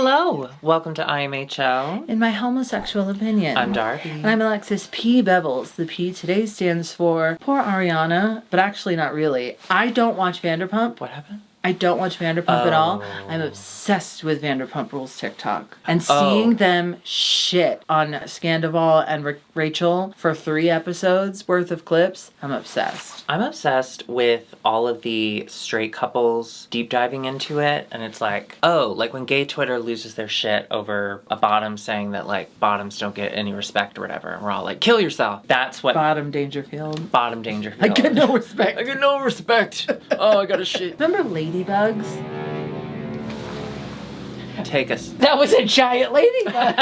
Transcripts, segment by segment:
Hello! Welcome to IMHO. In my homosexual opinion. I'm Darby. And I'm Alexis P. Bevels. The P today stands for poor Ariana, but actually not really. I don't watch Vanderpump. What happened? I don't watch Vanderpump at all. I'm obsessed with Vanderpump Rules TikTok. And seeing them shit on Scandival and Rachel for 3 episodes worth of clips, I'm obsessed. I'm obsessed with all of the straight couples deep diving into it. And it's like, like when gay Twitter loses their shit over a bottom saying that like bottoms don't get any respect or whatever. And we're all like, kill yourself. That's what... Bottom Dangerfield. Bottom Dangerfield. I get no respect. I get no respect. I got a shit. Remember Ladybugs? Take us. That was a giant ladybug.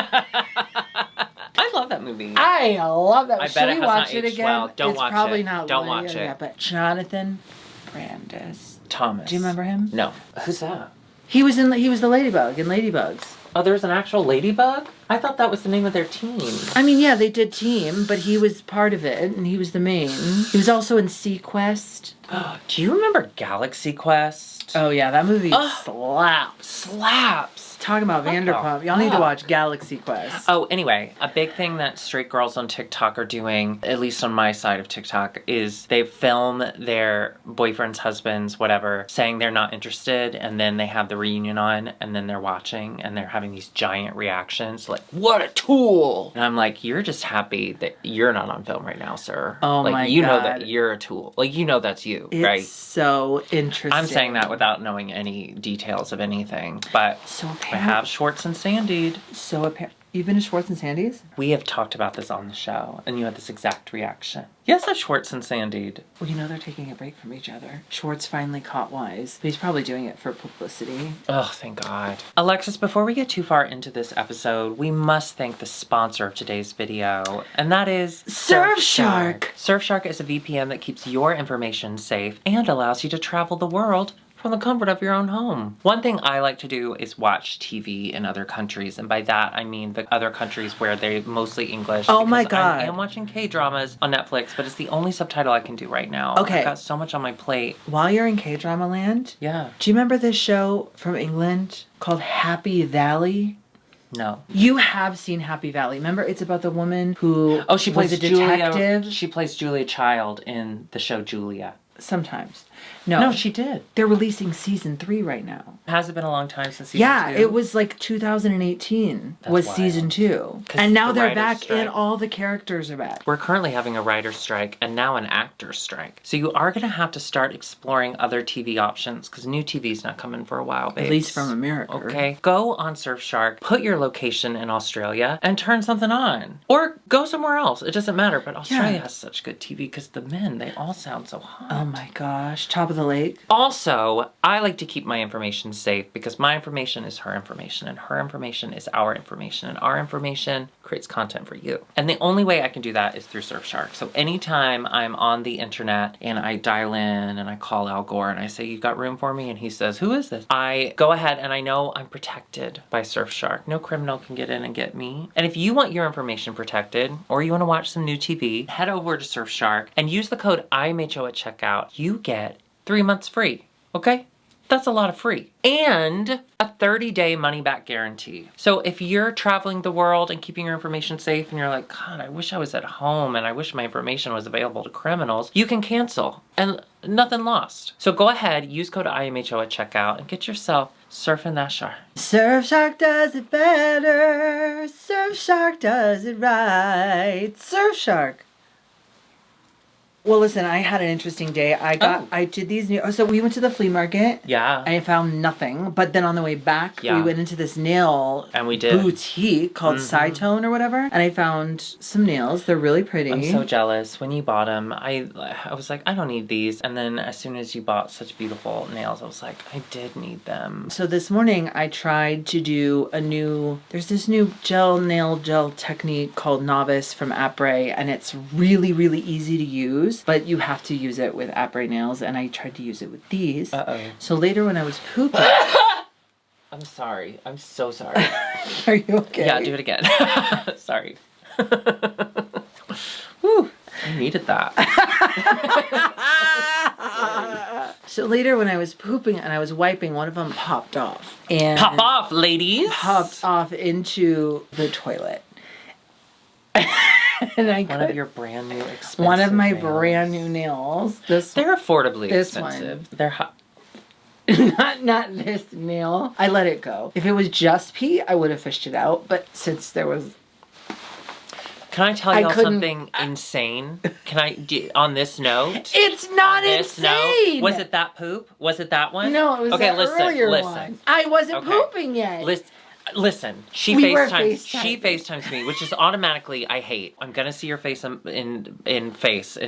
I love that movie. I love that. I Should bet we it has watch not it aged again? well. Don't it's watch probably it. not. Don't well, watch yeah, it. but Jonathan Brandis. Thomas. Do you remember him? No. Who's that? He was the ladybug in Ladybugs. Oh, there's an actual ladybug? I thought that was the name of their team. I mean, yeah, they did team, but he was part of it, and he was the main. He was also in Sequest. Do you remember Galaxy Quest? Oh yeah, that movie slaps. Slaps. Talking about Vanderpump, y'all need to watch Galaxy Quest. Oh, anyway, a big thing that straight girls on TikTok are doing, at least on my side of TikTok, is they film their boyfriends, husbands, whatever, saying they're not interested, and then they have the reunion on, and then they're watching, and they're having these giant reactions, like, what a tool! And I'm like, you're just happy that you're not on film right now, sir. Oh like, my you know God. that you're a tool. Like, you know that's you, It's right? so interesting. I'm saying that without knowing any details of anything, but So I have Schwartz and Sandied. So apparent. You've been to Schwartz and Sandy's? We have talked about this on the show, and you had this exact reaction. Yes, I've Schwartz and Sandied. Well, you know they're taking a break from each other. Schwartz finally caught wise, but he's probably doing it for publicity. Oh, thank God. Alexis, before we get too far into this episode, we must thank the sponsor of today's video, and that is Surfshark. Surfshark is a VPN that keeps your information safe and allows you to travel the world from the comfort of your own home. One thing I like to do is watch TV in other countries, and by that I mean the other countries where they're mostly English. Oh my God. I am watching K-dramas on Netflix, but it's the only subtitle I can do right now. Okay. I've got so much on my plate. While you're in K-drama land, Yeah. do you remember this show from England called Happy Valley? No. You have seen Happy Valley. Remember, it's about the woman who She plays was a detective. She plays Julia Child in the show Julia. Sometimes. No. No, she did. They're releasing season 3 right now. Has it been a long time since season 2? Yeah, it was like 2018 was wild. season 2. 'Cause And now the they're writer's back strike. and all the characters are back. We're currently having a writer's strike and now an actor's strike. So you are going to have to start exploring other TV options because new TV's not coming for a while, babes. At least from America. Okay. Go on Surfshark, put your location in Australia, and turn something on. Or go somewhere else. It doesn't matter. But Australia has such good TV because the men, they all sound so hot. Oh my gosh. Top of the lake. Also, I like to keep my information safe because my information is her information and her information is our information and our information creates content for you. And the only way I can do that is through Surfshark. So anytime I'm on the internet and I dial in and I call Al Gore and I say, you got room for me? And he says, who is this? I go ahead and I know I'm protected by Surfshark. No criminal can get in and get me. And if you want your information protected or you want to watch some new TV, head over to Surfshark and use the code IMHO at checkout. You get 3 months free, okay? That's a lot of free. And a 30-day money-back guarantee. So if you're traveling the world and keeping your information safe and you're like, God, I wish I was at home and I wish my information was available to criminals, you can cancel and nothing lost. So go ahead, use code IMHO at checkout and get yourself surfing that shark. Surfshark does it better. Surfshark does it right. Surfshark. Well, listen, I had an interesting day. I did these new, so we went to the flea market. Yeah. I found nothing, but then on the way back, Yeah. we went into this nail And we did. boutique called Sidetone or whatever, and I found some nails. They're really pretty. I'm so jealous. When you bought them, I was like, I don't need these. And then as soon as you bought such beautiful nails, I was like, I did need them. So this morning I tried to do there's this new nail gel technique called Novice from Après, and it's really, really easy to use, but you have to use it with Après nails, and I tried to use it with these. Uh-oh. So later when I was pooping... I'm sorry. I'm so sorry. Are you okay? Yeah, do it again. Sorry. Whew. I needed that. So later when I was pooping and I was wiping, one of them popped off. And Pop off, ladies! popped off into the toilet. And One of your brand new expensive one of my nails. brand new nails. They're affordably this expensive. one. They're hot. not this nail. I let it go. If it was just pee, I would have fished it out. But since there was... Can I tell y'all something insane? On this note? It's not insane! Was it that poop? Was it that one? No, it was the earlier listen. one. I wasn't pooping yet. Listen, she FaceTimes me, which is automatically, I hate. I'm gonna see her face in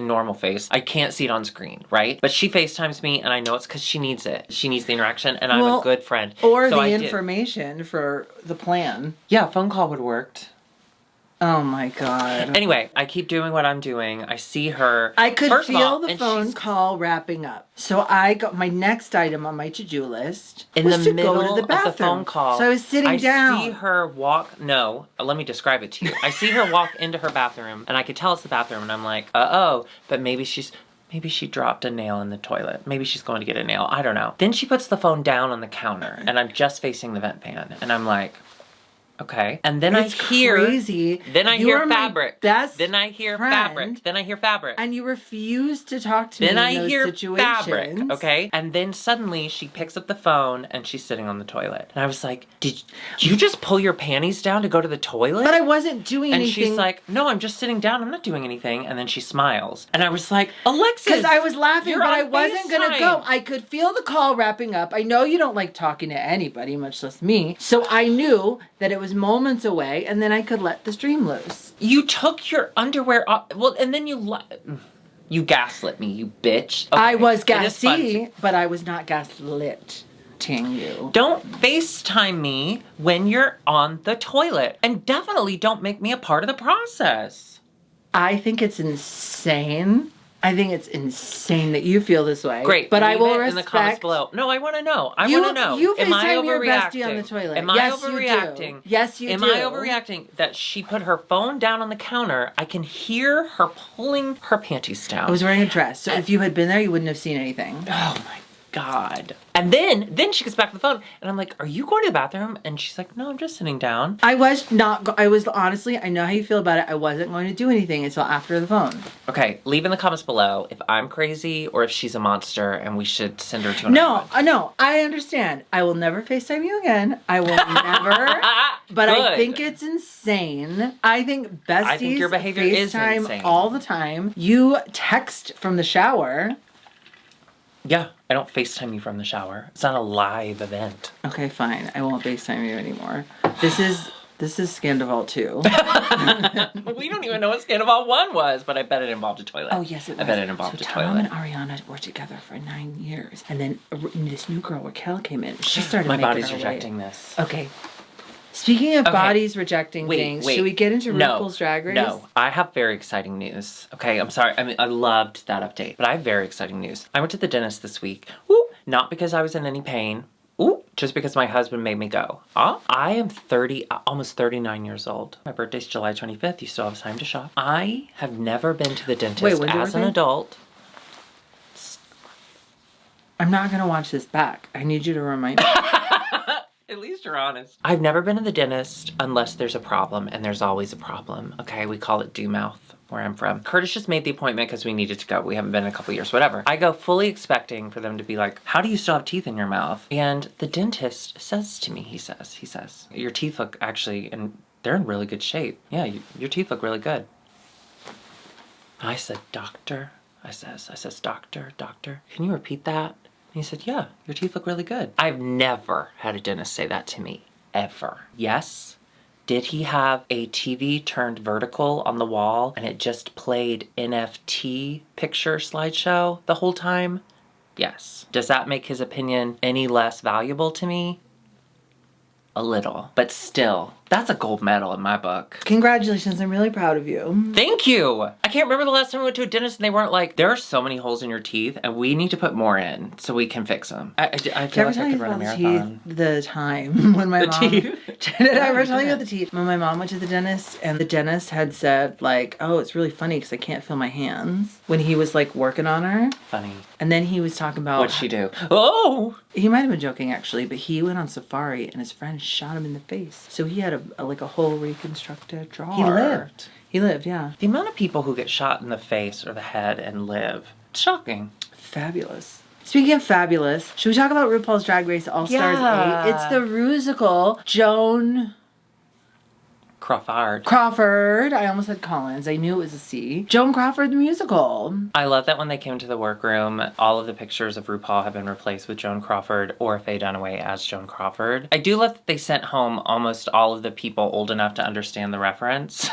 normal face. I can't see it on screen, right? But she FaceTimes me, and I know it's because she needs it. She needs the interaction, and I'm a good friend. Or so the information for the plan. Yeah, phone call would have worked. Oh my God. Anyway, I keep doing what I'm doing. I see her. I could feel the phone call wrapping up. So I got my next item on my to-do list was to go to the bathroom. Of the phone call. So I was sitting down. I see her walk. No, let me describe it to you. I see her walk into her bathroom, and I could tell it's the bathroom, and I'm like, uh-oh. But maybe she dropped a nail in the toilet. Maybe she's going to get a nail. I don't know. Then she puts the phone down on the counter, and I'm just facing the vent fan, and I'm like... Okay. And then it's crazy. Then I hear fabric. Then I hear fabric. Then I hear fabric. And you refuse to talk to me in those situations. Fabric. Okay. And then suddenly she picks up the phone and she's sitting on the toilet. And I was like, did you just pull your panties down to go to the toilet? But I wasn't doing anything. And she's like, no, I'm just sitting down. I'm not doing anything. And then she smiles. And I was like, Alexis. Because I was laughing, but I wasn't going to go. I could feel the call wrapping up. I know you don't like talking to anybody, much less me. So I knew that it was moments away, and then I could let the stream loose. You took your underwear off. Well, and then you gaslit me, you bitch. Okay. I was gassy, but I was not gaslit. You. Don't FaceTime me when you're on the toilet. And definitely don't make me a part of the process. I think it's insane. I think it's insane that you feel this way. Great. But I will respect... in the comments below. No, I want to know. I want to know. You FaceTime your bestie on the toilet. Am I overreacting? Yes, you do. Am I overreacting that she put her phone down on the counter? I can hear her pulling her panties down. I was wearing a dress, so if you had been there, you wouldn't have seen anything. Oh my God. And then she gets back to the phone, and I'm like, are you going to the bathroom? And she's like, no, I'm just sitting down. I was honestly, I know how you feel about it. I wasn't going to do anything until after the phone. Okay, leave in the comments below if I'm crazy or if she's a monster and we should send her to another one. No, I understand. I will never FaceTime you again. I will never. But Good. I think it's insane. I think besties I think your behavior is insane. all the time. You text from the shower. Yeah, I don't FaceTime you from the shower. It's not a live event. Okay, fine. I won't FaceTime you anymore. This is Scandival 2. We don't even know what Scandival 1 was, but I bet it involved a toilet. Oh, yes, it was. I bet it involved a toilet. Tom and Ariana were together for 9 years. And then this new girl, Raquel, came in. She started My making body's her rejecting way. this. Okay. Speaking of bodies rejecting things, should we get into RuPaul's Drag Race? No, I have very exciting news. Okay, I'm sorry. I mean, I loved that update, but I have very exciting news. I went to the dentist this week. Woo! Not because I was in any pain. Ooh, just because my husband made me go. I am almost 39 years old. My birthday's July 25th. You still have time to shop. I have never been to the dentist as an adult. I'm not going to watch this back. I need you to remind me. At least you're honest. I've never been to the dentist unless there's a problem, and there's always a problem. Okay, we call it dew mouth where I'm from. Curtis just made the appointment because we needed to go. We haven't been in a couple years, whatever. I go fully expecting for them to be like, how do you still have teeth in your mouth? And the dentist says to me, he says, your teeth look and they're in really good shape. Yeah, your teeth look really good. I said, doctor? I says, doctor, can you repeat that? And he said, yeah, your teeth look really good. I've never had a dentist say that to me, ever. Yes. Did he have a TV turned vertical on the wall and it just played NFT picture slideshow the whole time? Yes. Does that make his opinion any less valuable to me? A little. But still, That's a gold medal in my book. Congratulations, I'm really proud of you. Thank you. I can't remember the last time we went to a dentist and they weren't like, there are so many holes in your teeth and we need to put more in so we can fix them. I feel like I could run a marathon. The time when my mom... teeth? Did I ever tell you about the teeth? When my mom went to the dentist and the dentist had said like, oh, it's really funny because I can't feel my hands when he was like working on her. Funny. And then he was talking about... What'd she do? Oh! He might have been joking actually, but he went on safari and his friend shot him in the face. So he had a whole reconstructed jaw. He lived. He lived, yeah. The amount of people who get shot in the face or the head and live, it's shocking. Fabulous. Speaking of fabulous, should we talk about RuPaul's Drag Race All-Stars 8? It's the Rusical. Joan... Crawford. I almost said Collins. I knew it was a C. Joan Crawford the musical. I love that when they came to the workroom, all of the pictures of RuPaul have been replaced with Joan Crawford or Faye Dunaway as Joan Crawford. I do love that they sent home almost all of the people old enough to understand the reference.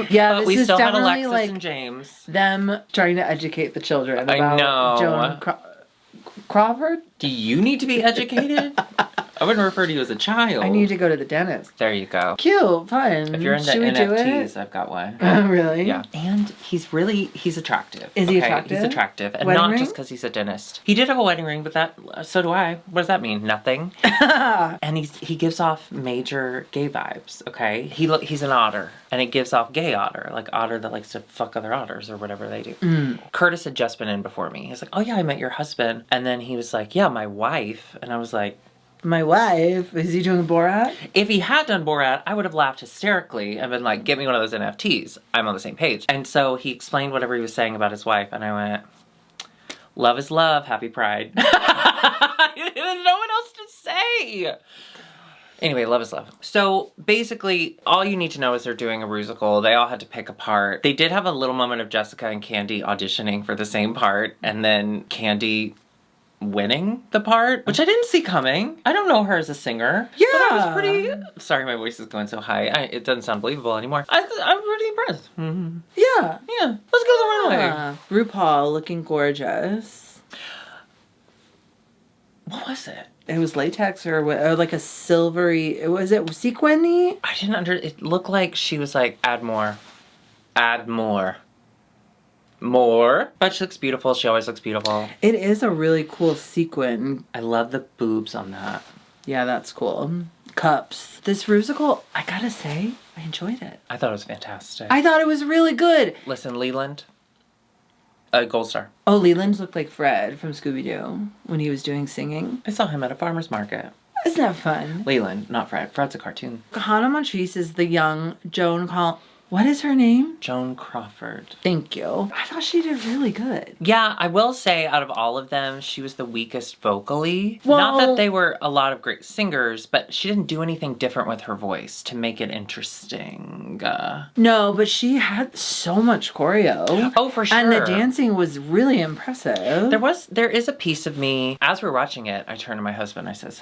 Yeah, but we still had Alexis like and James. Them trying to educate the children about I know. Joan Crawford. Do you need to be educated? I wouldn't refer to you as a child. I need to go to the dentist. There you go. Cute, fun. If you're into Should we do NFTs, it? I've got one. Really? Yeah. And he's attractive. Is he attractive? He's attractive. And Wedding not ring? just because he's a dentist. He did have a wedding ring, but so do I. What does that mean? Nothing. And he gives off major gay vibes, okay? He's an otter. And it gives off gay otter. Like otter that likes to fuck other otters or whatever they do. Curtis had just been in before me. He's like, oh yeah, I met your husband. And then he was like, yeah, my wife. And I was like, my wife? Is he doing Borat? if he had done Borat, I would have laughed hysterically and been like, get me one of those NFTs. I'm on the same page. And so he explained whatever he was saying about his wife, and I went, love is love, happy pride. There's no one else to say. Anyway, love is love. So basically, all you need to know is they're doing a Rusical. They all had to pick a part. They did have a little moment of Jessica and Candy auditioning for the same part, and then Candy winning the part, which I didn't see coming. I don't know her as a singer. Yeah. But I was pretty... Sorry, my voice is going so high. It doesn't sound believable anymore. I'm pretty impressed. Mm-hmm. Yeah. Yeah. Let's go to the runway. RuPaul looking gorgeous. What was it? It was latex or like a silvery... Was it sequiny? I didn't It looked like she was like, add more. Add more. More. But she looks beautiful. She always looks beautiful. It is a really cool sequin. I love the boobs on that. Yeah, that's cool. Cups. This Rusical, I gotta say, I enjoyed it. I thought it was fantastic. I thought it was really good. Listen, Leland, gold star. Oh, Leland looked like Fred from Scooby-Doo when he was doing singing. I saw him at a farmer's market. Isn't that fun? Leland, not Fred. Fred's a cartoon. Hannah Montrese is the young Joan What is her name? Joan Crawford. Thank you. I thought she did really good. Yeah, I will say out of all of them, she was the weakest vocally. Well, not that they were a lot of great singers, but she didn't do anything different with her voice to make it interesting. No, but she had so much choreo. Oh, for sure. And the dancing was really impressive. There is a piece of me, as we're watching it, I turn to my husband, I says,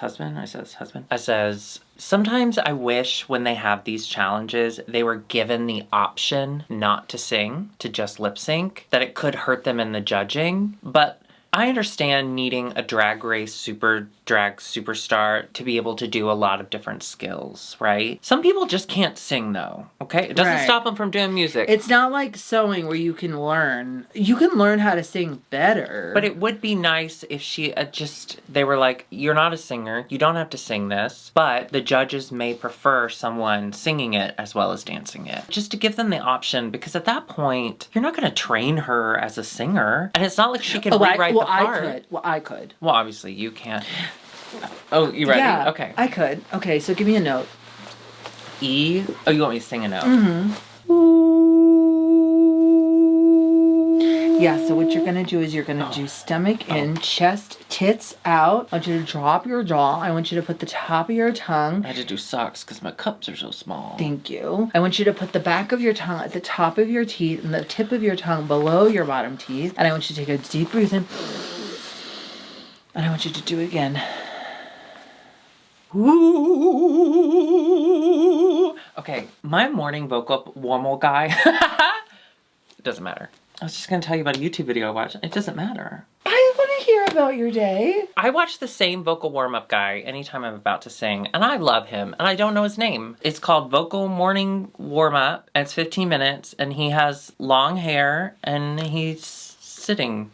sometimes I wish when they have these challenges, they were given the option not to sing, to just lip sync, that it could hurt them in the judging. But I understand needing a drag race superstar to be able to do a lot of different skills, right? Some people just can't sing though, okay? It doesn't stop them from doing music. It's not like sewing where you can learn. You can learn how to sing better. But it would be nice if she they were like, you're not a singer, you don't have to sing this, but the judges may prefer someone singing it as well as dancing it. Just to give them the option, because at that point, you're not going to train her as a singer. And it's not like she can rewrite the part. I could. Well, obviously you can't. Oh, you ready? Yeah, okay. I could. Okay, so give me a note. E. Oh, you want me to sing a note? Mm-hmm. Yeah, so what you're going to do is you're going to do stomach in, chest, tits out. I want you to drop your jaw. I want you to put the top of your tongue. I had to do socks because my cups are so small. Thank you. I want you to put the back of your tongue at the top of your teeth and the tip of your tongue below your bottom teeth. And I want you to take a deep breath in. And I want you to do it again. Ooh. Okay, my morning vocal warmal guy. It doesn't matter. I was just going to tell you about a YouTube video I watched. It doesn't matter. I want to hear about your day. I watch the same vocal warm-up guy anytime I'm about to sing, and I love him, and I don't know his name. It's called Vocal Morning Warm-Up, and it's 15 minutes, and he has long hair, and he's sitting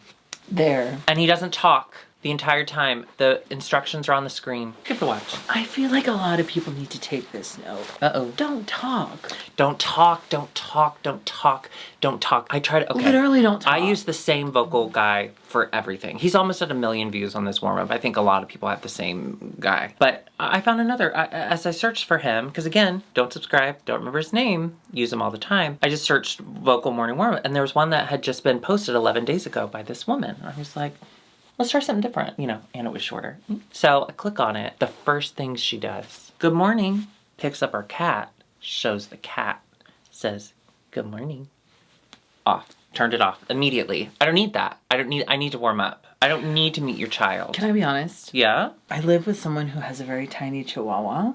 there. And he doesn't talk the entire time. The instructions are on the screen. Give it a watch. I feel like a lot of people need to take this note. Uh-oh. Don't talk. Don't talk, don't talk, don't talk, don't talk. I try to, okay. Literally don't talk. I use the same vocal guy for everything. He's almost at 1 million views on this warm-up. I think a lot of people have the same guy. But I found another, as I searched for him, because again, don't subscribe, don't remember his name, use him all the time. I just searched vocal morning warm-up, and there was one that had just been posted 11 days ago by this woman. I was like, let's try something different, and it was shorter. So I click on it. The first thing she does, good morning, picks up our cat, shows the cat, says, good morning. Off. Turned it off immediately. I don't need that. I need to warm up. I don't need to meet your child. Can I be honest? Yeah? I live with someone who has a very tiny chihuahua.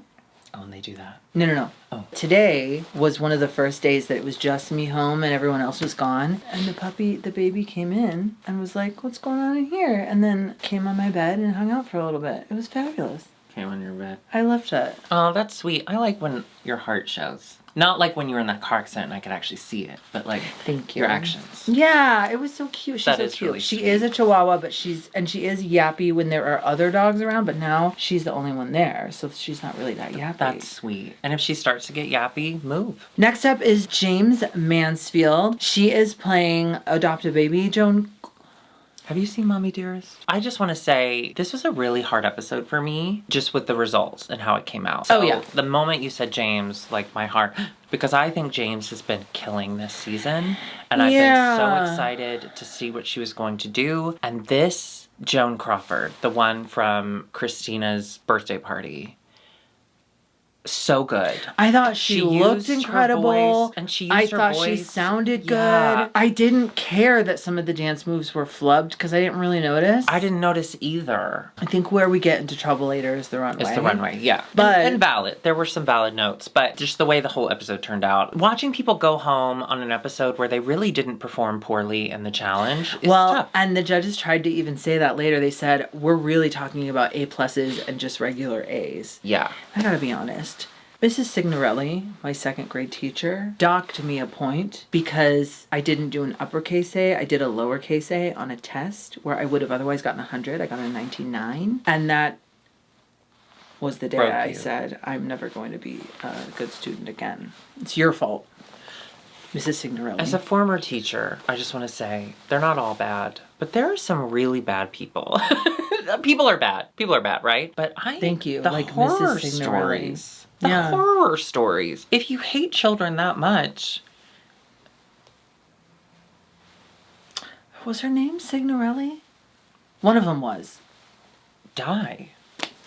Oh, and they do that. No. Oh. Today was one of the first days that it was just me home and everyone else was gone. And the baby came in and was like, what's going on in here? And then came on my bed and hung out for a little bit. It was fabulous. Came on your bed. I loved it. Oh, that's sweet. I like when your heart shows. Not like when you were in that car accident and I could actually see it, but like Thank you. your actions. Yeah, it was so cute. She's That so is cute. really She sweet. is a chihuahua, but she is yappy when there are other dogs around, but now she's the only one there, so she's not really that yappy. That's sweet. And if she starts to get yappy, move. Next up is James Mansfield. She is playing Adopt a Baby Joan. Have you seen Mommy Dearest? I just want to say, this was a really hard episode for me, just with the results and how it came out. Oh, yeah. The moment you said James, like my heart, because I think James has been killing this season, and I've been so excited to see what she was going to do. And this Joan Crawford, the one from Christina's birthday party, so good. I thought she looked used her incredible. voice, and she used I her thought she voice. sounded Yeah. good. I didn't care that some of the dance moves were flubbed because I didn't really notice. I didn't notice either. I think where we get into trouble later is the runway. It's the runway, yeah. But- and valid. There were some valid notes, but just the way the whole episode turned out. Watching people go home on an episode where they really didn't perform poorly in the challenge is tough. And the judges tried to even say that later. They said, we're really talking about A+ and just regular A's. Yeah. I gotta be honest. Mrs. Signorelli, my second grade teacher, docked me a point because I didn't do an uppercase A. I did a lowercase A on a test where I would have otherwise gotten 100. I got a 99. And that was the day Broke I you. said, I'm never going to be a good student again. It's your fault, Mrs. Signorelli. As a former teacher, I just want to say, they're not all bad, but there are some really bad people. People are bad, right? But Thank you, the like horror Mrs. Signorelli. stories. The Yeah. horror stories. If you hate children that much, Was her name Signorelli? One of them was. die.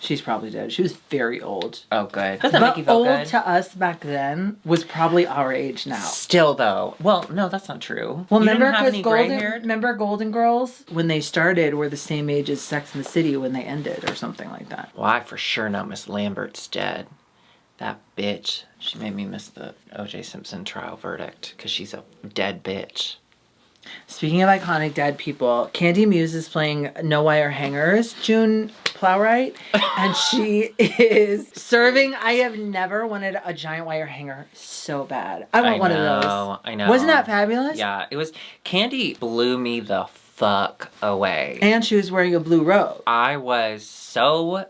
She's probably dead. She was very old. Oh, good. Doesn't that make you feel old good? to us back then was probably our age now. Still, though. Well, no, that's not true. Well, You remember didn't have because any gray-haired? remember Golden Girls when they started were the same age as Sex and the City when they ended or something like that. Well, I for sure know Miss Lambert's dead. That bitch. She made me miss the O.J. Simpson trial verdict because she's a dead bitch. Speaking of iconic dead people, Candy Muse is playing No Wire Hangers, June Plowright, and she is serving. I have never wanted a giant wire hanger so bad. I want one of those. I know. Wasn't that fabulous? Yeah, it was. Candy blew me the fuck away. And she was wearing a blue robe. I was so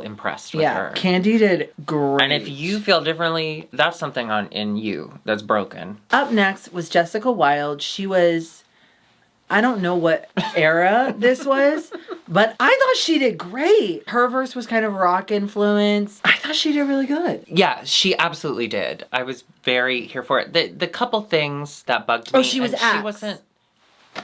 impressed with her. Candy did great. And if you feel differently, that's something in you that's broken. Up next was Jessica Wilde. She was, I don't know what era this was, but I thought she did great. Her verse was kind of rock influenced. I thought she did really good. Yeah, she absolutely did. I was very here for it. The couple things that bugged me. Oh, she was and Axe. She wasn't.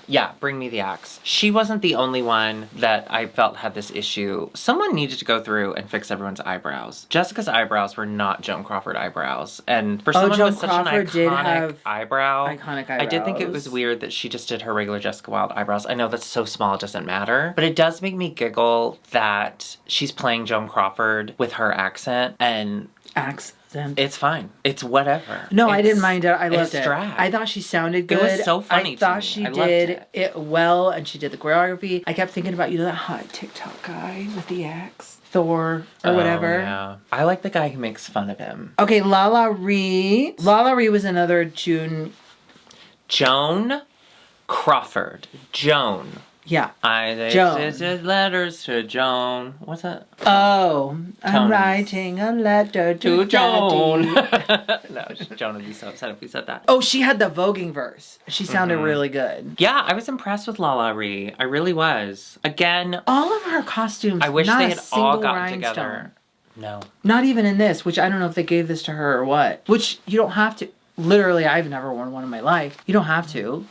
Yeah, bring me the axe. She wasn't the only one that I felt had this issue. Someone needed to go through and fix everyone's eyebrows. Jessica's eyebrows were not Joan Crawford eyebrows. And for someone Joan with such Crawford an did iconic have eyebrow, iconic I did think it was eyebrows. weird that she just did her regular Jessica Wilde eyebrows. I know that's so small it doesn't matter. But it does make me giggle that she's playing Joan Crawford with her accent and... Axe. It's fine. It's whatever. No, I didn't mind it. I loved it. Drag. I thought she sounded good. It was so funny I thought me. she I did loved it well, and she did the choreography. I kept thinking about, that hot TikTok guy with the axe, Thor or whatever. Yeah. I like the guy who makes fun of him. Okay, Lala Ree. Lala Ree was another June. Joan Crawford. Joan. Yeah. Joan. Letters to Joan. What's that? Oh, I'm writing a letter to Joan. Daddy. No, Joan would be so upset if we said that. Oh, she had the voguing verse. She sounded really good. Yeah, I was impressed with Lala Ree. I really was. Again, all of her costumes. I wish not they a had single all gotten rhinestone. together. No. Not even in this, which I don't know if they gave this to her or what. Which you don't have to. Literally, I've never worn one in my life. You don't have to.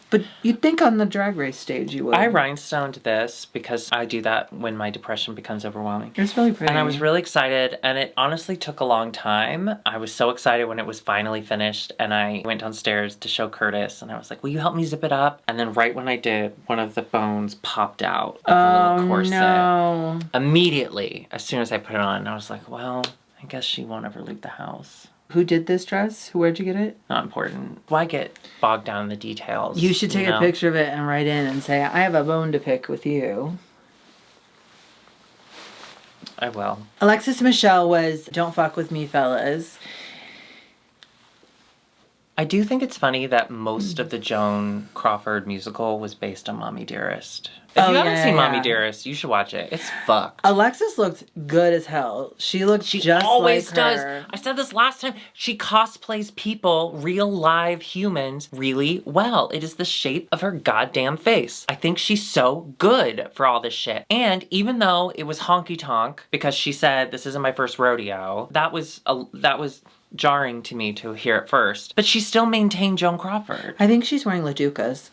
But you'd think on the Drag Race stage you would. I rhinestoned this because I do that when my depression becomes overwhelming. It's really pretty. And I was really excited, and it honestly took a long time. I was so excited when it was finally finished, and I went downstairs to show Curtis, and I was like, will you help me zip it up? And then right when I did, one of the bones popped out of the little corset. No. Immediately, as soon as I put it on, I was like, well, I guess she won't ever leave the house. Who did this dress? Where'd you get it? Not important. Why get bogged down in the details? You should take a picture of it and write in and say, I have a bone to pick with you. I will. Alexis Michelle was Don't Fuck With Me, Fellas. I do think it's funny that most of the Joan Crawford musical was based on Mommy Dearest. If you haven't seen Mommy Dearest, you should watch it. It's fucked. Alexis looked good as hell. She looked just always like does. her. I said this last time. She cosplays people, real live humans, really well. It is the shape of her goddamn face. I think she's so good for all this shit. And even though it was honky tonk because she said this isn't my first rodeo, that was jarring to me to hear it first. But she still maintained Joan Crawford. I think she's wearing LaDucas.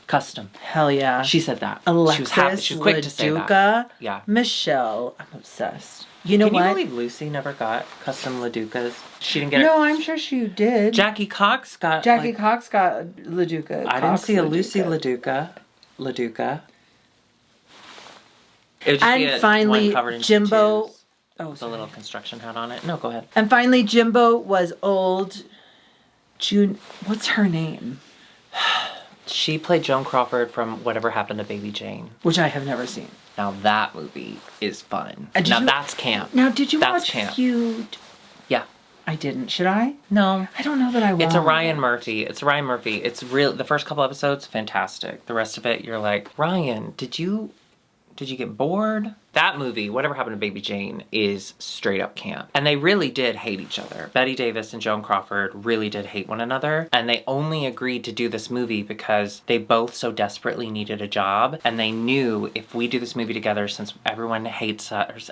Custom. Hell yeah. She said that. Alexis she was happy. She was quick to say that. LaDuca. Yeah. Michelle. I'm obsessed. You know what? Can you believe Lucy never got custom LaDucas? She didn't get it. No, I'm sure she did. Jackie Cox got Cox got LaDuca. I didn't see a Lucy LaDuca. It would just be And finally, one covered in Jimbo. tattoos with a little construction hat on it. No, go ahead. And finally, Jimbo was old June. What's her name? She played Joan Crawford from Whatever Happened to Baby Jane. Which I have never seen. Now that movie is fun. That's camp. Now, did you That's watch camp. Feud? Yeah. I didn't. Should I? No. I don't know that I want. It's a Ryan Murphy. It's real. The first couple episodes, fantastic. The rest of it, you're like, Ryan, did you get bored? That movie, Whatever Happened to Baby Jane, is straight up camp. And they really did hate each other. Bette Davis and Joan Crawford really did hate one another. And they only agreed to do this movie because they both so desperately needed a job. And they knew if we do this movie together, since everyone hates us,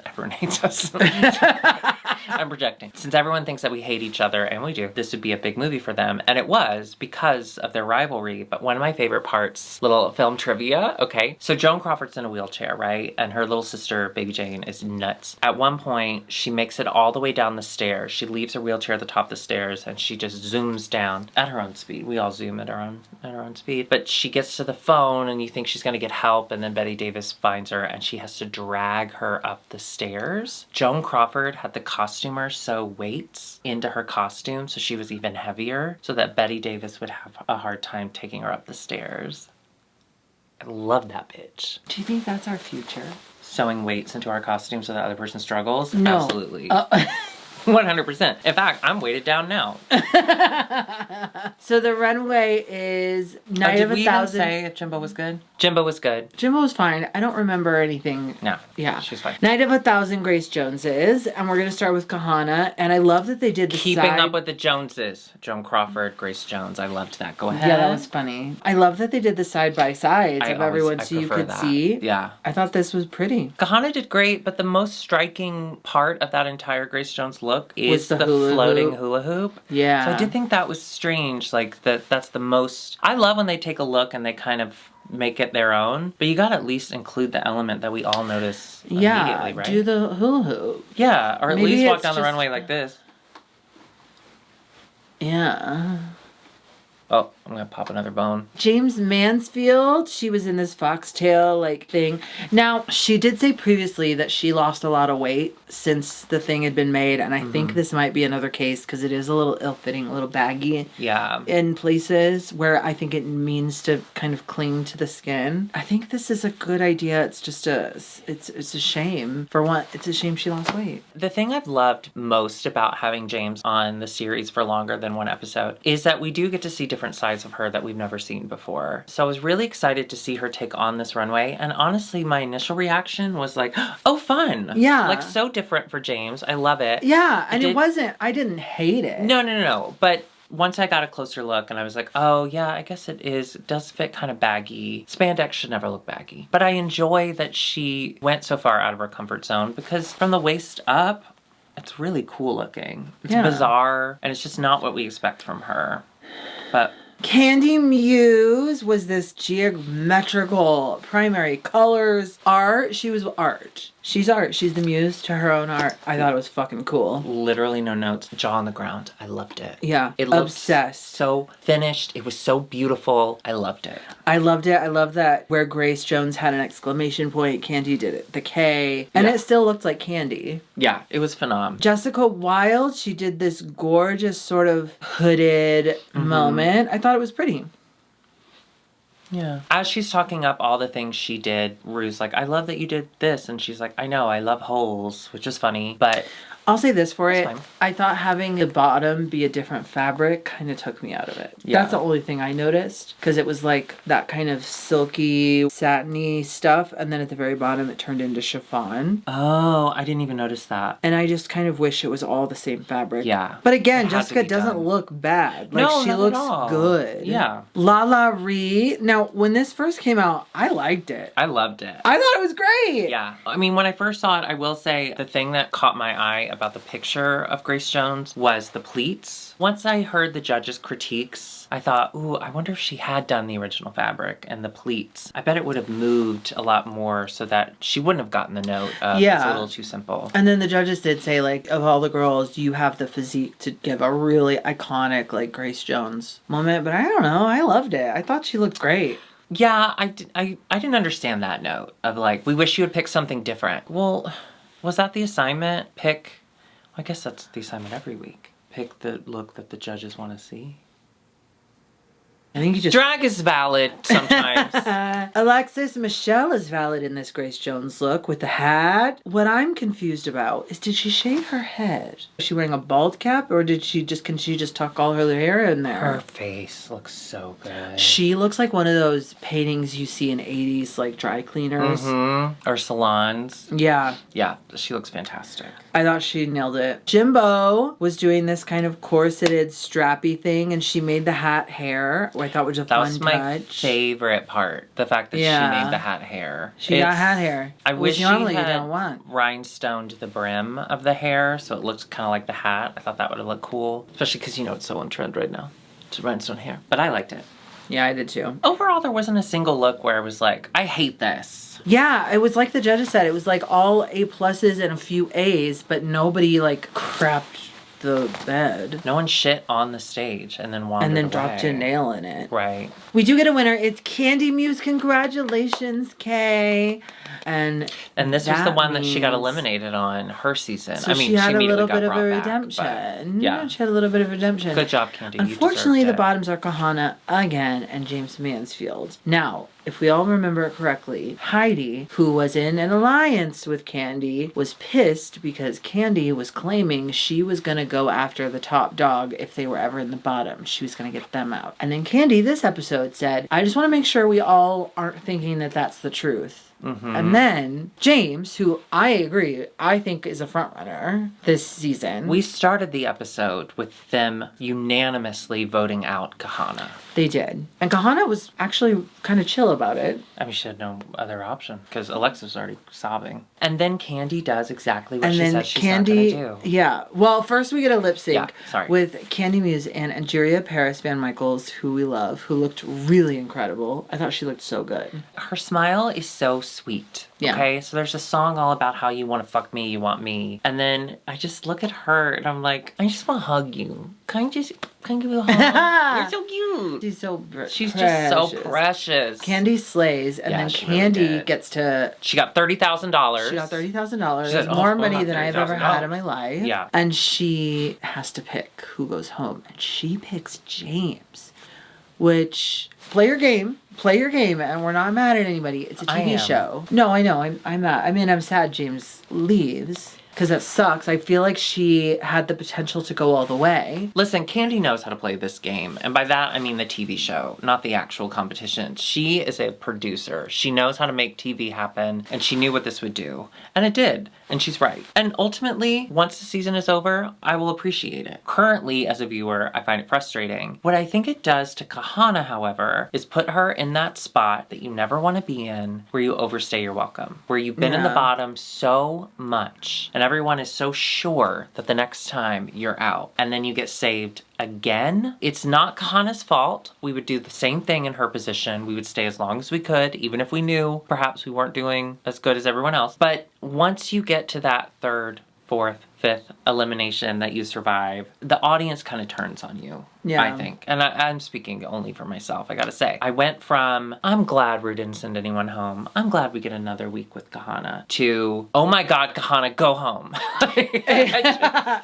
I'm projecting. Since everyone thinks that we hate each other, and we do, this would be a big movie for them. And it was because of their rivalry. But one of my favorite parts, little film trivia, okay? So Joan Crawford's in a wheelchair, right? And her little sister, Baby Jane, is nuts. At one point, she makes it all the way down the stairs. She leaves her wheelchair at the top of the stairs, and she just zooms down at her own speed. We all zoom at our own speed. But she gets to the phone, and you think she's gonna get help, and then Bette Davis finds her, and she has to drag her up the stairs. Joan Crawford had the costumer sew weights into her costume, so she was even heavier, so that Bette Davis would have a hard time taking her up the stairs. I love that bitch. Do you think that's our future? Sewing weights into our costume so that the other person struggles? No. Absolutely. 100%. In fact, I'm weighted down now. So the runway is Night of 1,000. Did we even say if Jimbo was good? Jimbo was good. Jimbo was fine. I don't remember anything. No. Yeah. She's fine. Night of 1,000 Grace Joneses. And we're going to start with Kahana. And I love that they did the Keeping Up with the Joneses. Joan Crawford, Grace Jones. I loved that. Go ahead. Yeah, that was funny. I love that they did the side-by-sides of everyone so you could see. Yeah. I thought this was pretty. Kahana did great, but the most striking part of that entire Grace Jones look is the hula floating hoop. hula hoop. Yeah. So I did think that was strange. Like, that's the most... I love when they take a look and they kind of make it their own, but you gotta at least include the element that we all notice immediately, right? Do the hula hoop. Yeah, or at Maybe least walk it's down the just- runway like this. Yeah. Oh, I'm gonna pop another bone. James Mansfield, she was in this foxtail like thing. Now, she did say previously that she lost a lot of weight since the thing had been made, and I think this might be another case because it is a little ill-fitting, a little baggy. Yeah. In places where I think it means to kind of cling to the skin. I think this is a good idea. It's just it's a shame. For one, it's a shame she lost weight. The thing I've loved most about having James on the series for longer than one episode is that we do get to see different sides of her that we've never seen before. So I was really excited to see her take on this runway, and honestly my initial reaction was like, oh, fun. Yeah. Like, so different for James. I love it. Yeah, and I didn't hate it. No. But once I got a closer look and I was like, oh yeah, I guess it does fit kind of baggy. Spandex should never look baggy. But I enjoy that she went so far out of her comfort zone, because from the waist up, it's really cool looking. It's bizarre, and it's just not what we expect from her. But Candy Muse was this geometrical primary colors art. She was art. She's art. She's the muse to her own art. I thought it was fucking cool. Literally no notes. Jaw on the ground. I loved it. Yeah. It looked obsessed. So finished. It was so beautiful. I loved it. I loved it. I love that where Grace Jones had an exclamation point, Candy did it. The K. And it still looked like Candy. Yeah, it was phenomenal. Jessica Wilde, she did this gorgeous sort of hooded moment. I thought it was pretty. Yeah. As she's talking up all the things she did, Rue's like, I love that you did this. And she's like, I know, I love holes, which is funny. But I'll say this for it. fine. I thought having the bottom be a different fabric kind of took me out of it. Yeah. That's the only thing I noticed. Because it was like that kind of silky, satiny stuff. And then at the very bottom, it turned into chiffon. Oh, I didn't even notice that. And I just kind of wish it was all the same fabric. Yeah. But again, It had to Jessica be doesn't done. look bad. Like, No, she not at looks all. good. Yeah. Lala Ree. Now, when this first came out, I liked it. I loved it. I thought it was great. Yeah. I mean, when I first saw it, I will say the thing that caught my eye about the picture of Grace Jones was the pleats. Once I heard the judges' critiques, I thought, ooh, I wonder if she had done the original fabric and the pleats. I bet it would have moved a lot more so that she wouldn't have gotten the note of it's a little too simple. And then the judges did say, like, of all the girls, you have the physique to give a really iconic, like, Grace Jones moment. But I don't know. I loved it. I thought she looked great. Yeah, I didn't understand that note of like, we wish you would pick something different. Well, was that the assignment? I guess that's the assignment every week. Pick the look that the judges want to see. I think you just... Drag is valid sometimes. Alexis Michelle is valid in this Grace Jones look with the hat. What I'm confused about is, did she shave her head? Is she wearing a bald cap, or can she just tuck all her hair in there? Her face looks so good. She looks like one of those paintings you see in 80s, like, dry cleaners. Mm-hmm. Or salons. Yeah. Yeah, she looks fantastic. I thought she nailed it. Jimbo was doing this kind of corseted, strappy thing, and she made the hat hair, which I thought was a fun touch. That was my favorite part. The fact that she made the hat hair. She got hat hair. I wish normally she had you don't want. rhinestoned the brim of the hair so it looked kind of like the hat. I thought that would have looked cool. Especially because, it's so on trend right now. It's rhinestone hair. But I liked it. Yeah, I did too. Overall, there wasn't a single look where I was like, I hate this. Yeah, it was like the judges said. It was like all A+ and a few A's, but nobody like crapped the bed. No one shit on the stage and then wandered And then away. dropped a nail in it. Right. We do get a winner. It's Candy Muse. Congratulations, Kay. And this was the one that she got means- eliminated on her season. So I mean, she had a immediately little got bit of a brought back, redemption. but, yeah. She had a little bit of redemption. Good job, Candy. You Unfortunately, deserved the it. bottoms are Kahana again and James Mansfield. Now, if we all remember it correctly, Heidi, who was in an alliance with Candy, was pissed because Candy was claiming she was going to go after the top dog if they were ever in the bottom. She was going to get them out. And then Candy, this episode, said, I just want to make sure we all aren't thinking that that's the truth. Mm-hmm. And then James, who I agree, I think is a frontrunner this season. We started the episode with them unanimously voting out Kahana. They did. And Kahana was actually kind of chill about it. I mean, she had no other option because Alexis was already sobbing. And then Candy does exactly what And she then says she's Candy, not going to do. yeah. Well, first we get a lip sync sorry. with Candy Muse and Angeria Paris Van Michaels, who we love, who looked really incredible. I thought she looked so good. Her smile is so sweet. Yeah. Okay? So there's a song all about how you want to fuck me, you want me. And then I just look at her and I'm like, I just want to hug you. Can I give you a hug? You're so cute. She's Just so precious. Candy slays, and then she Candy really did. gets to... She got $30,000. She got $30,000. She said, More money than I've ever had in my $30,000. life. Yeah. And she has to pick who goes home. And she picks James. Which, play your game, and we're not mad at anybody. It's a TV show. No, I know, I'm mad. I mean, I'm sad James leaves, because that sucks. I feel like she had the potential to go all the way. Listen, Candy knows how to play this game. And by that, I mean the TV show, not the actual competition. She is a producer. She knows how to make TV happen, and she knew what this would do. And it did. And she's right. And ultimately, once the season is over, I will appreciate it. Currently, as a viewer, I find it frustrating. What I think it does to Kahana, however, is put her in that spot that you never want to be in, where you overstay your welcome. Where you've been in the bottom so much, and everyone is so sure that the next time you're out, and then you get saved again. It's not Kahana's fault. We would do the same thing in her position. We would stay as long as we could, even if we knew perhaps we weren't doing as good as everyone else. But once you get to that third, fourth, fifth elimination that you survive, the audience kind of turns on you. Yeah. I think. And I'm speaking only for myself, I gotta say. I went from, I'm glad we didn't send anyone home. I'm glad we get another week with Kahana, to, oh my God, Kahana, go home.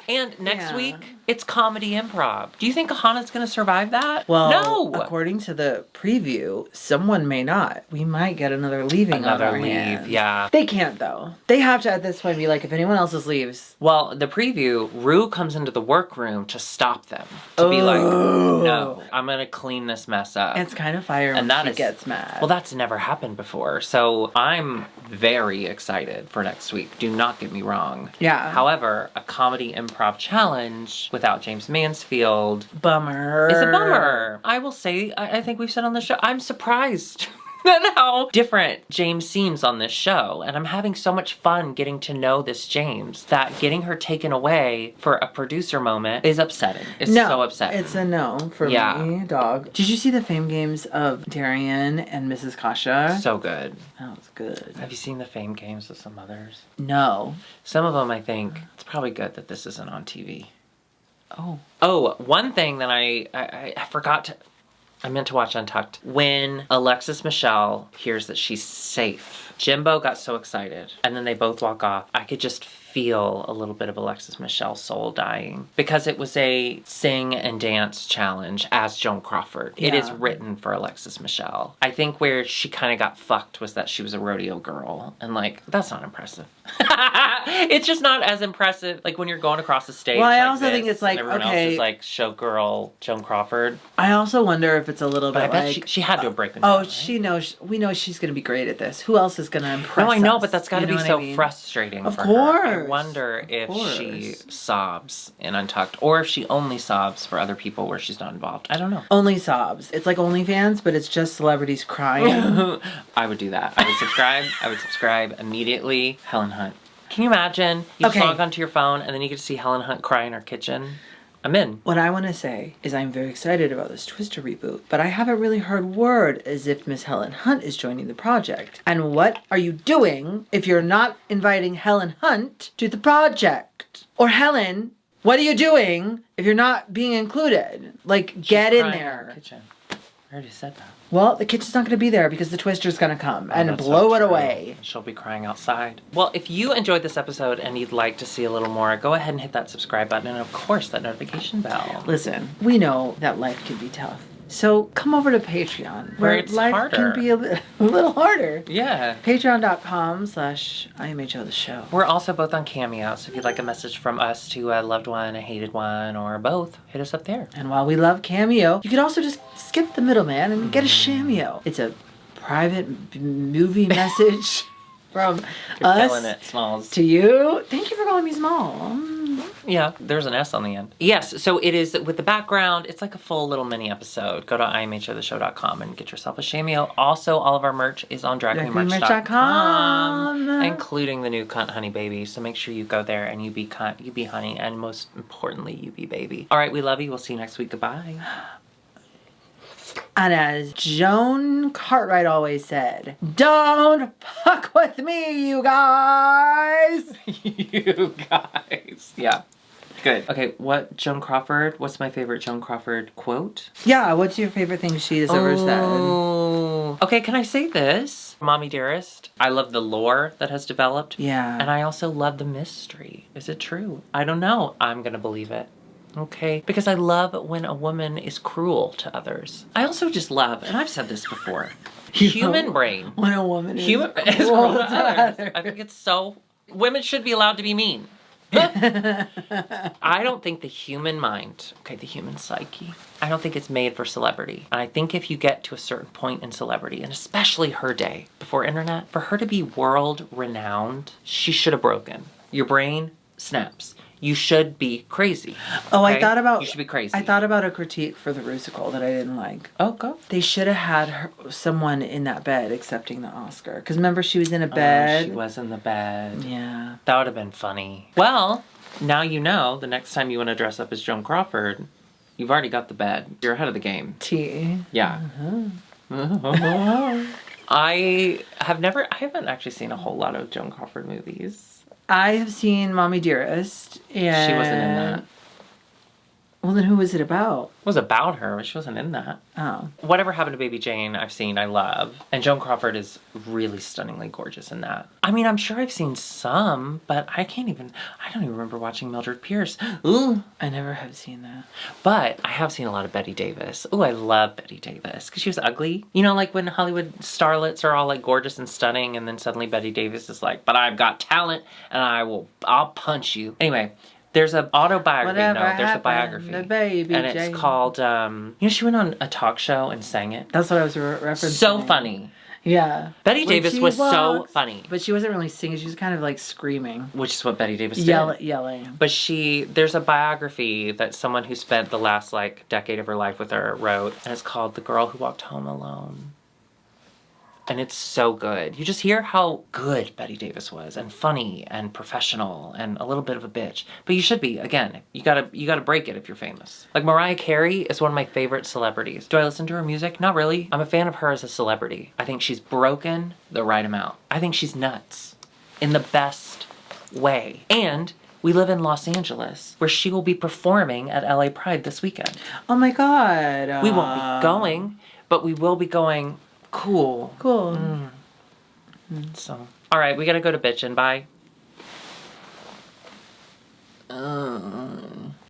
And next week, it's comedy improv. Do you think Kahana's gonna survive that? Well, no! According to the preview, someone may not. We might get another leaving on our hands. Yeah. They can't, though. They have to, at this point, be like, if anyone else's leaves. Well, the preview, Ru comes into the workroom to stop them. To be like, no, I'm gonna clean this mess up. It's kind of fire when she gets mad. Well, that's never happened before. So I'm very excited for next week. Do not get me wrong. Yeah. However, a comedy improv challenge without James Mansfield. Bummer. It's a bummer. I will say, I think we've said on the show, I'm surprised. At how different James seems on this show. And I'm having so much fun getting to know this James that getting her taken away for a producer moment is upsetting. It's so upsetting. It's a no for me, dog. Did you see the Fame Games of Darian and Mrs. Kasha? So good. That was good. Have you seen the Fame Games with some others? No. Some of them, I think, it's probably good that this isn't on TV. Oh. Oh, one thing that I forgot to... I meant to watch Untucked. When Alexis Michelle hears that she's safe, Jimbo got so excited. And then they both walk off. I could just feel a little bit of Alexis Michelle's soul dying. Because it was a sing and dance challenge as Joan Crawford. Yeah. It is written for Alexis Michelle. I think where she kind of got fucked was that she was a rodeo girl. And like, that's not impressive. It's just not as impressive. Like when you're going across the stage. Well, I like also think it's like, everyone else is like showgirl Joan Crawford. I also wonder if it's a little bit like... she had to have broken down, right? She knows, we know she's going to be great at this. Who else is going to impress No, I know, us? but that's got to be so frustrating for her. I wonder if she sobs in Untucked, or if she only sobs for other people where she's not involved. I don't know. Only sobs. It's like OnlyFans, but it's just celebrities crying. I would do that. I would subscribe immediately. Helen Hunt. Can you imagine? You log onto your phone and then you get to see Helen Hunt cry in her kitchen. I'm in. What I want to say is I'm very excited about this Twister reboot, but I haven't really heard word as if Miss Helen Hunt is joining the project. And what are you doing if you're not inviting Helen Hunt to the project? Or Helen, what are you doing if you're not being included? Like, get in there. In her kitchen. I already said that. Well, the kitchen's not going to be there because the Twister's going to come and blow it away. She'll be crying outside. Well, if you enjoyed this episode and you'd like to see a little more, go ahead and hit that subscribe button and, of course, that notification bell. Listen, we know that life can be tough. So come over to Patreon, where it's life harder. can be a little harder. Yeah. Patreon.com/IMHOtheSHOW. We're also both on Cameo, so if you'd like a message from us to a loved one, a hated one, or both, hit us up there. And while we love Cameo, you could also just skip the middleman and get a Shameo. It's a private movie message from us killing it, Smalls. To you. Thank you for calling me Small. Yeah, there's an S on the end. Yes, so it is with the background. It's like a full little mini episode. Go to IMHOtheSHOW.com and get yourself a Shameo. Also, all of our merch is on DragQueenMerch.com, including the new Cunt Honey Baby. So make sure you go there and you be cunt, you be honey, and most importantly, you be baby. All right, we love you. We'll see you next week. Goodbye. And as Joan Cartwright always said, don't fuck with me, you guys. You guys. Yeah. Good. Okay, what's my favorite Joan Crawford quote? Yeah, what's your favorite thing she has ever said? Okay, can I say this? Mommy Dearest, I love the lore that has developed. Yeah. And I also love the mystery. Is it true? I don't know. I'm gonna believe it. Okay? Because I love when a woman is cruel to others. I also just love, and I've said this before, human brain. When a woman is Cruel to others. I think it's so... Women should be allowed to be mean. I don't think the human mind, the human psyche, I don't think it's made for celebrity. And I think if you get to a certain point in celebrity, and especially her day, before internet, for her to be world renowned, she should have broken. Your brain snaps. You should be crazy. Oh, okay? I thought about... You should be crazy. I thought about a critique for the Rusical that I didn't like. Oh, go. They should have had someone in that bed accepting the Oscar. Because remember, she was in a bed. She was in the bed. Yeah. That would have been funny. Well, now you know the next time you want to dress up as Joan Crawford, you've already got the bed. You're ahead of the game. Yeah. I haven't actually seen a whole lot of Joan Crawford movies. I have seen Mommy Dearest, and... She wasn't in that. Well, then who was it about? It was about her, but she wasn't in that. Oh. Whatever Happened to Baby Jane, I've seen, I love. And Joan Crawford is really stunningly gorgeous in that. I mean, I'm sure I've seen some, but I don't even remember watching Mildred Pierce. Ooh. I never have seen that. But I have seen a lot of Bette Davis. Ooh, I love Bette Davis, because she was ugly. You know, like when Hollywood starlets are all like gorgeous and stunning, and then suddenly Bette Davis is like, but I've got talent, and I'll punch you. Anyway. There's an autobiography. There's a biography. The baby and it's called, she went on a talk show and sang it. That's what I was referencing. So funny. Yeah. Bette Davis was so funny. But she wasn't really singing. She was kind of like screaming. Which is what Bette Davis did. Yelling. But there's a biography that someone who spent the last decade of her life with her wrote. And it's called The Girl Who Walked Home Alone. And it's so good. You just hear how good Bette Davis was, and funny, and professional, and a little bit of a bitch. But you should be. Again, you gotta break it if you're famous. Like Mariah Carey is one of my favorite celebrities. Do I listen to her music? Not really. I'm a fan of her as a celebrity. I think she's broken the right amount. I think she's nuts in the best way. And we live in Los Angeles, where she will be performing at LA Pride this weekend. Oh my God. We won't be going, but we will be going. Cool. So, all right, we gotta go to bitchin'. Bye.